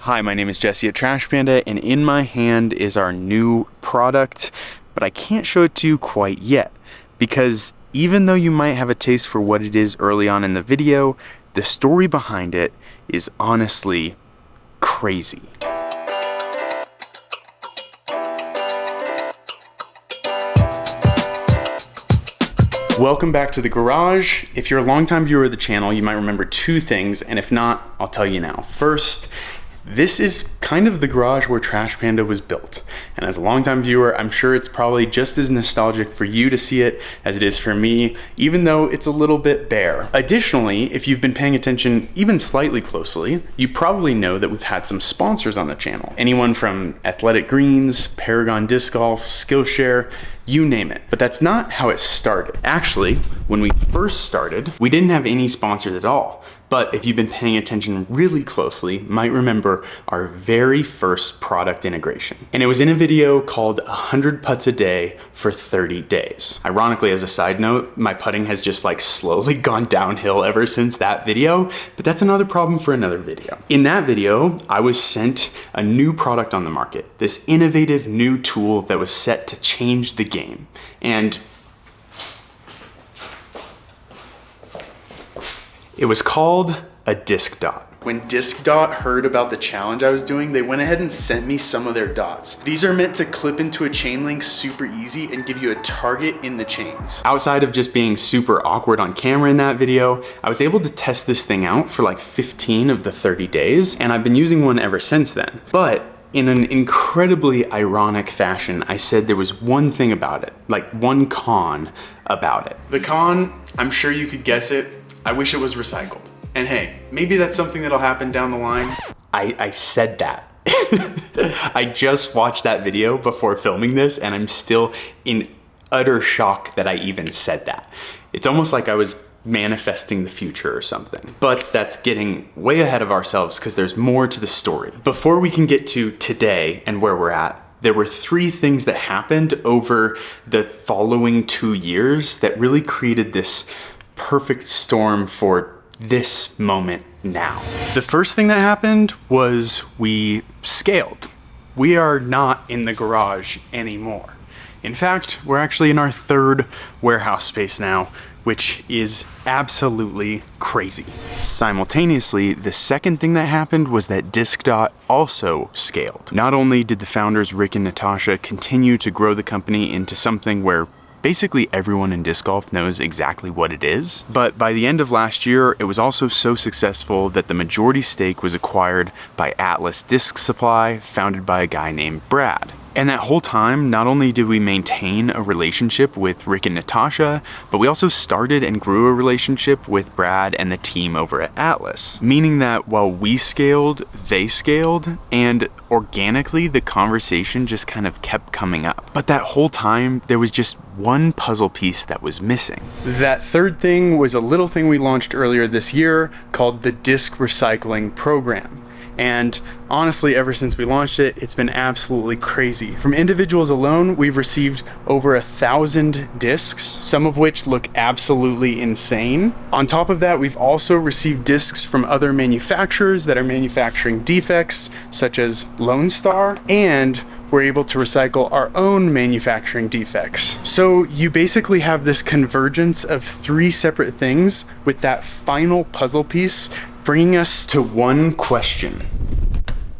Hi, my name is Jesse at Trash Panda, and in my hand is our new product, but I can't show it to you quite yet, because even though you might have a taste for what it is early on in the video, the story behind it is honestly crazy. Welcome back to the garage. If you're a longtime viewer of the channel, you might remember two things, and if not, I'll tell you now. First, this is kind of the garage where Trash Panda was built. And as a longtime viewer, I'm sure it's probably just as nostalgic for you to see it as it is for me, even though it's a little bit bare. Additionally, if you've been paying attention even slightly closely, you probably know that we've had some sponsors on the channel. Anyone from Athletic Greens, Paragon Disc Golf, Skillshare, you name it. But that's not how it started. Actually, when we first started, we didn't have any sponsors at all. But if you've been paying attention really closely, you might remember our very first product integration. And it was in a video called 100 putts a day for 30 days. Ironically, as a side note, my putting has just like slowly gone downhill ever since that video, but that's another problem for another video. In that video, I was sent a new product on the market, this innovative new tool that was set to change the game. And it was called a disc dot. When Disc Dot heard about the challenge I was doing, they went ahead and sent me some of their dots. These are meant to clip into a chain link super easy and give you a target in the chains. Outside of just being super awkward on camera in that video, I was able to test this thing out for like 15 of the 30 days, and I've been using one ever since then. But in an incredibly ironic fashion, I said there was one thing about it, like one con about it. The con, I'm sure you could guess it, I wish it was recycled. And hey, maybe that's something that'll happen down the line. I said that. I just watched that video before filming this, and I'm still in utter shock that I even said that. It's almost like I was manifesting the future or something. But that's getting way ahead of ourselves because there's more to the story. Before we can get to today and where we're at, there were three things that happened over the following 2 years that really created this perfect storm for this moment now. The first thing that happened was we scaled. We are not in the garage anymore. In fact, we're actually in our third warehouse space now, which is absolutely crazy. Simultaneously, the second thing that happened was that Disc Dot also scaled. Not only did the founders, Rick and Natasha, continue to grow the company into something where basically everyone in disc golf knows exactly what it is, but by the end of last year, it was also so successful that the majority stake was acquired by Atlas Disc Supply, founded by a guy named Brad. And that whole time, not only did we maintain a relationship with Rick and Natasha, but we also started and grew a relationship with Brad and the team over at Atlas. Meaning that while we scaled, they scaled, and organically the conversation just kind of kept coming up. But that whole time, there was just one puzzle piece that was missing. That third thing was a little thing we launched earlier this year called the Disc Recycling Program. And honestly, ever since we launched it, it's been absolutely crazy. From individuals alone, we've received over 1,000 discs, some of which look absolutely insane. On top of that, we've also received discs from other manufacturers that are manufacturing defects, such as Lone Star, and we're able to recycle our own manufacturing defects. So you basically have this convergence of three separate things, with that final puzzle piece bringing us to one question.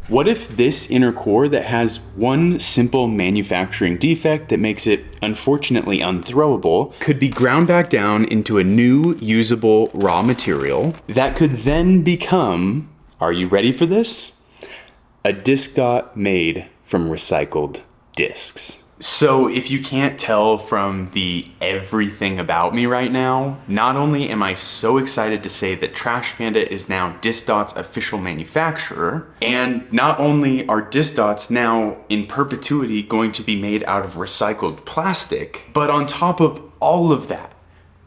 What if this inner core that has one simple manufacturing defect that makes it unfortunately unthrowable could be ground back down into a new usable raw material that could then become, are you ready for this? A disc dot made from recycled discs. So if you can't tell from the everything about me right now, not only am I so excited to say that Trash Panda is now Disc Dot's official manufacturer, and not only are Disc Dots now in perpetuity going to be made out of recycled plastic, but on top of all of that,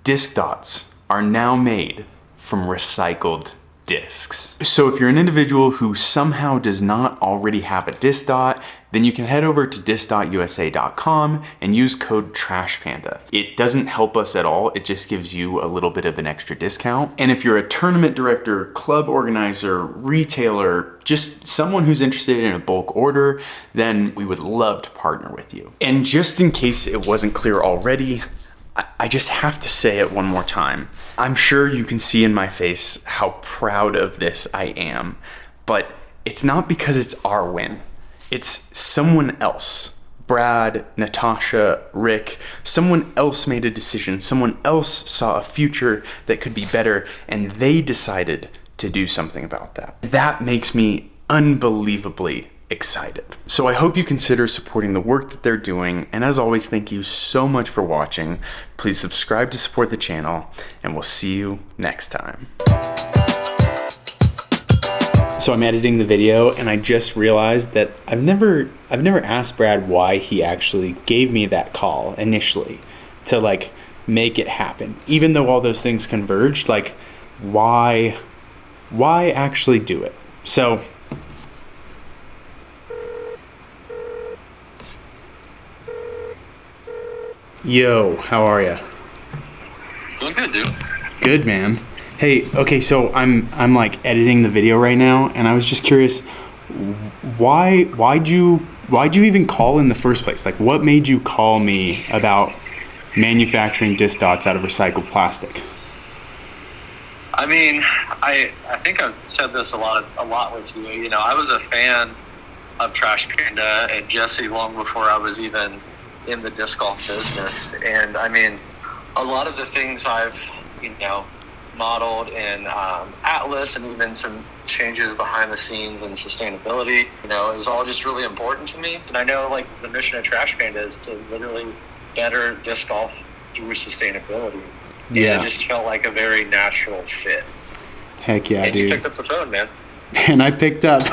Disc Dots are now made from recycled discs. So if you're an individual who somehow does not already have a disc dot, then you can head over to disc.usa.com and use code TRASHPANDA. It doesn't help us at all, it just gives you a little bit of an extra discount. And if you're a tournament director, club organizer, retailer, just someone who's interested in a bulk order, then we would love to partner with you. And just in case it wasn't clear already, I just have to say it one more time. I'm sure you can see in my face how proud of this I am, but it's not because it's our win. It's someone else. Brad, Natasha, Rick, someone else made a decision. Someone else saw a future that could be better, and they decided to do something about that. That makes me unbelievably excited. So I hope you consider supporting the work that they're doing, and as always, thank you so much for watching. Please subscribe to support the channel, and we'll see you next time. So I'm editing the video, and I just realized that I've never asked Brad why he actually gave me that call initially to like make it happen. Even though all those things converged, like why actually do it? So yo, how are ya? Doing good, dude. Good, man. Hey, okay, so I'm like editing the video right now, and I was just curious, why'd you even call in the first place? Like, what made you call me about manufacturing disc dots out of recycled plastic? I mean, I think I've said this a lot with you. You know, I was a fan of Trash Panda and Jesse long before I was even in the disc golf business. And I mean, a lot of the things I've, modeled in Atlas, and even some changes behind the scenes and sustainability, it was all just really important to me. And I know like the mission of Trash Panda is to literally better disc golf through sustainability. Yeah. And it just felt like a very natural fit. Heck yeah, and dude. You picked up the phone, man. And I picked up.